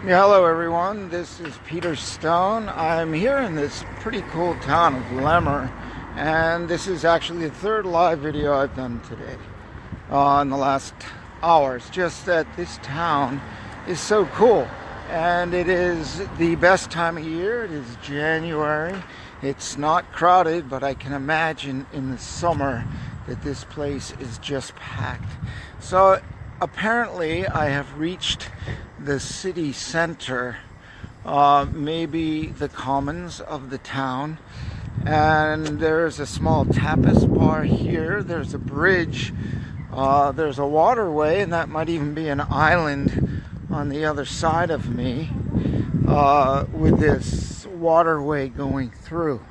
Yeah, hello everyone. This is Peter Stone. I'm here in this pretty cool town of Lemmer, and this is actually the third live video I've done today in the last hours. Just that this town is so cool, and it is the best time of year. It is January. It's not crowded, but I can imagine in the summer that this place is just packed. So apparently I have reached the city center, maybe the commons of the town, and there's a small tapas bar here. There's a bridge, there's a waterway, and that might even be an island on the other side of me, with this waterway going through.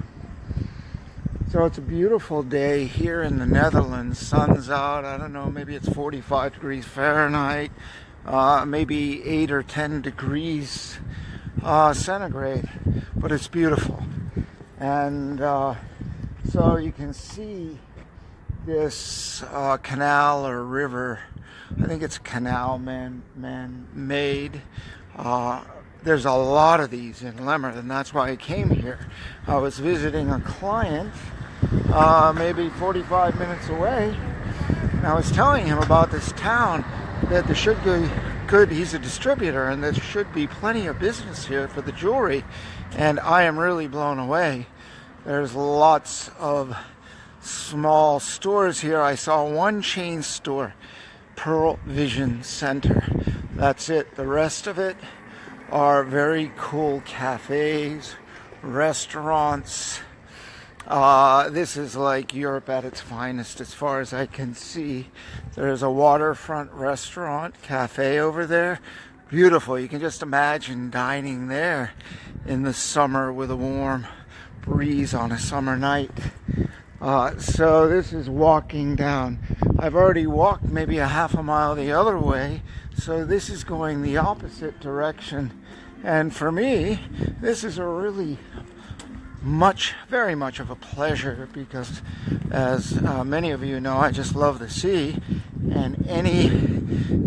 So it's a beautiful day here in the Netherlands. Sun's out. I don't know, maybe it's 45 degrees Fahrenheit, maybe 8 or 10 degrees centigrade, but it's beautiful. And so you can see this canal or river. I think it's canal man-made. There's a lot of these in Lemmer, and that's why I came here. I was visiting a client maybe 45 minutes away, and I was telling him about this town, that there should be good, he's a distributor, and there should be plenty of business here for the jewelry, and I am really blown away. There's lots of small stores here. I saw one chain store, Pearl Vision Center. That's it. The rest of it are very cool cafes, restaurants. This is like Europe at its finest as far as I can see. There's a waterfront restaurant, cafe over there. Beautiful. You can just imagine dining there in the summer with a warm breeze on a summer night. So this is walking down. I've already walked maybe a half a mile the other way, so this is going the opposite direction. And for me, this is a really very much of a pleasure, because as many of you know, I just love the sea, and any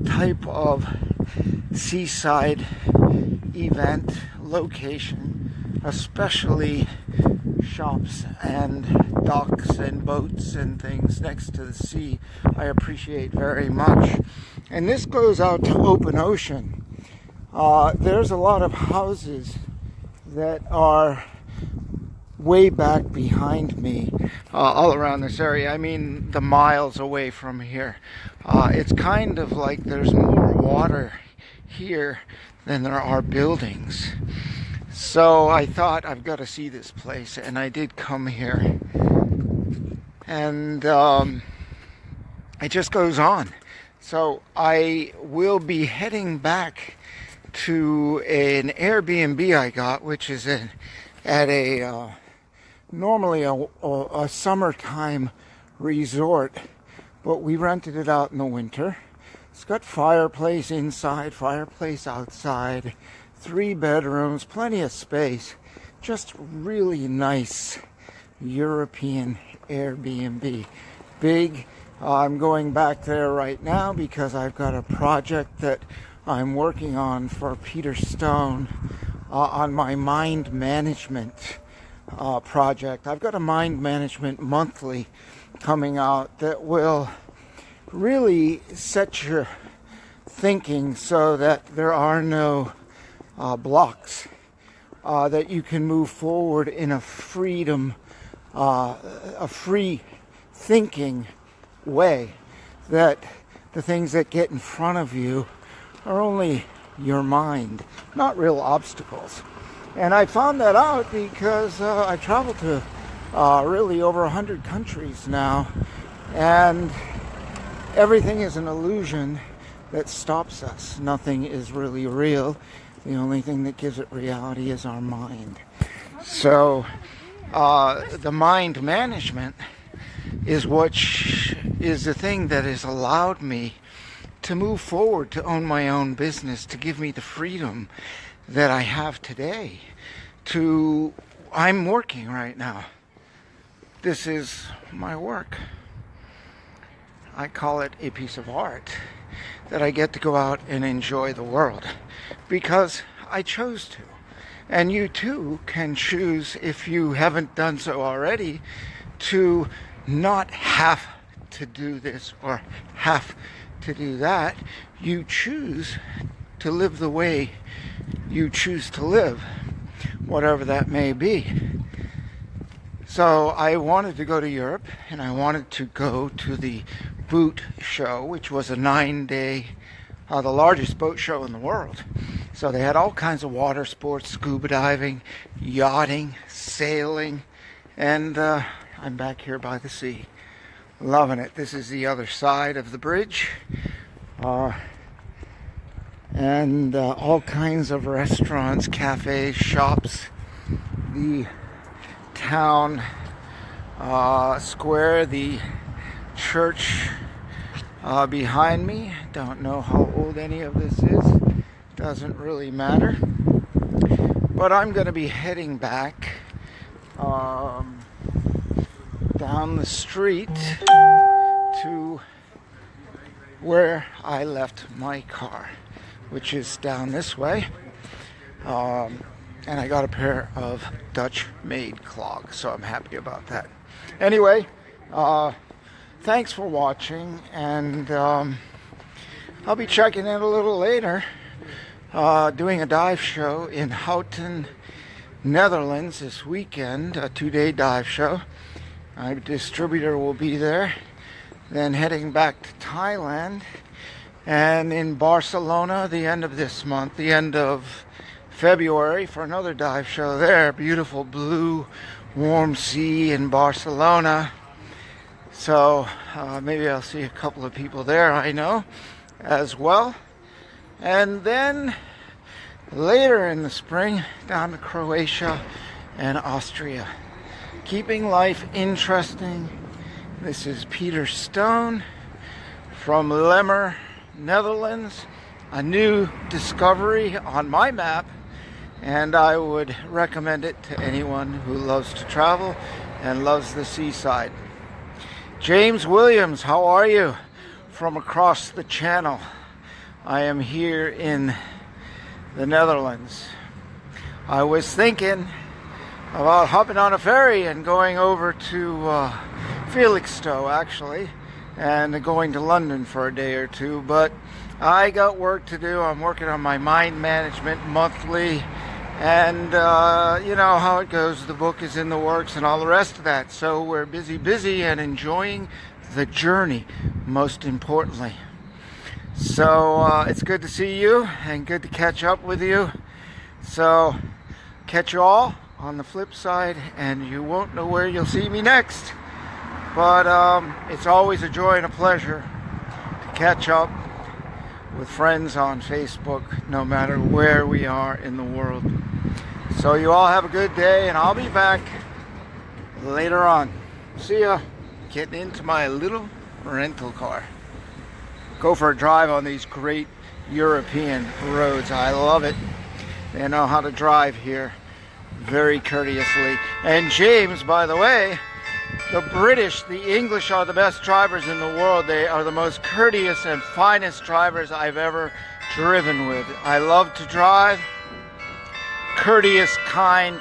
type of seaside event location, especially shops and docks and boats and things next to the sea, I appreciate very much. And this goes out to open ocean. There's a lot of houses that are way back behind me, all around this area. I mean, the miles away from here. It's kind of like there's more water here than there are buildings. So I thought, I've got to see this place, and I did come here. And it just goes on. So I will be heading back to an Airbnb I got, which is at a normally a summertime resort, but we rented it out in the winter. It's got fireplace inside, fireplace outside, 3 bedrooms, plenty of space. Just really nice European Airbnb. Big. I'm going back there right now because I've got a project that I'm working on for Peter Stone on my mind management project. I've got a mind management monthly coming out that will really set your thinking so that there are no blocks, that you can move forward in a free thinking way, that the things that get in front of you are only your mind, not real obstacles. And I found that out because I traveled to really over 100 countries now, and everything is an illusion that stops us. Nothing is really real. The only thing that gives it reality is our mind. So the mind management is what is the thing that has allowed me to move forward, to own my own business, to give me the freedom that I have today. I'm working right now. This is my work. I call it a piece of art that I get to go out and enjoy the world. Because I chose to. And you too can choose, if you haven't done so already, to not have to do this or have to do that. You choose to live the way you choose to live, whatever that may be. So I wanted to go to Europe, and I wanted to go to the boat show, which was a 9-day, the largest boat show in the world. So they had all kinds of water sports, scuba diving, yachting, sailing, and I'm back here by the sea, loving it. This is the other side of the bridge, and all kinds of restaurants, cafes, shops, the town square, the church behind me. Don't know how old any of this is. Doesn't really matter. But I'm going to be heading back down the street to where I left my car, which is down this way. And I got a pair of Dutch-made clogs, so I'm happy about that. Anyway, thanks for watching, and I'll be checking in a little later, doing a dive show in Houten, Netherlands this weekend, a 2-day dive show. My distributor will be there, then heading back to Thailand, and in Barcelona the end of this month, the end of February, for another dive show there. Beautiful blue, warm sea in Barcelona. So maybe I'll see a couple of people there I know as well. And then later in the spring, down to Croatia and Austria. Keeping life interesting. This is Peter Stone from Lemmer, Netherlands. A new discovery on my map, and I would recommend it to anyone who loves to travel and loves the seaside. James Williams, how are you? From across the channel. I am here in the Netherlands. I was thinking about hopping on a ferry and going over to Felixstowe, actually, and going to London for a day or two, but I got work to do. I'm working on my mind management monthly, and you know how it goes. The book is in the works and all the rest of that. So we're busy and enjoying the journey, most importantly. So it's good to see you and good to catch up with you. So catch you all on the flip side, and you won't know where you'll see me next. But it's always a joy and a pleasure to catch up with friends on Facebook, no matter where we are in the world. So you all have a good day, and I'll be back later on. See ya. Getting into my little rental car. Go for a drive on these great European roads. I love it. They know how to drive here very courteously. And James, by the way, the British, the English are the best drivers in the world. They are the most courteous and finest drivers I've ever driven with. I love to drive. Courteous, kind.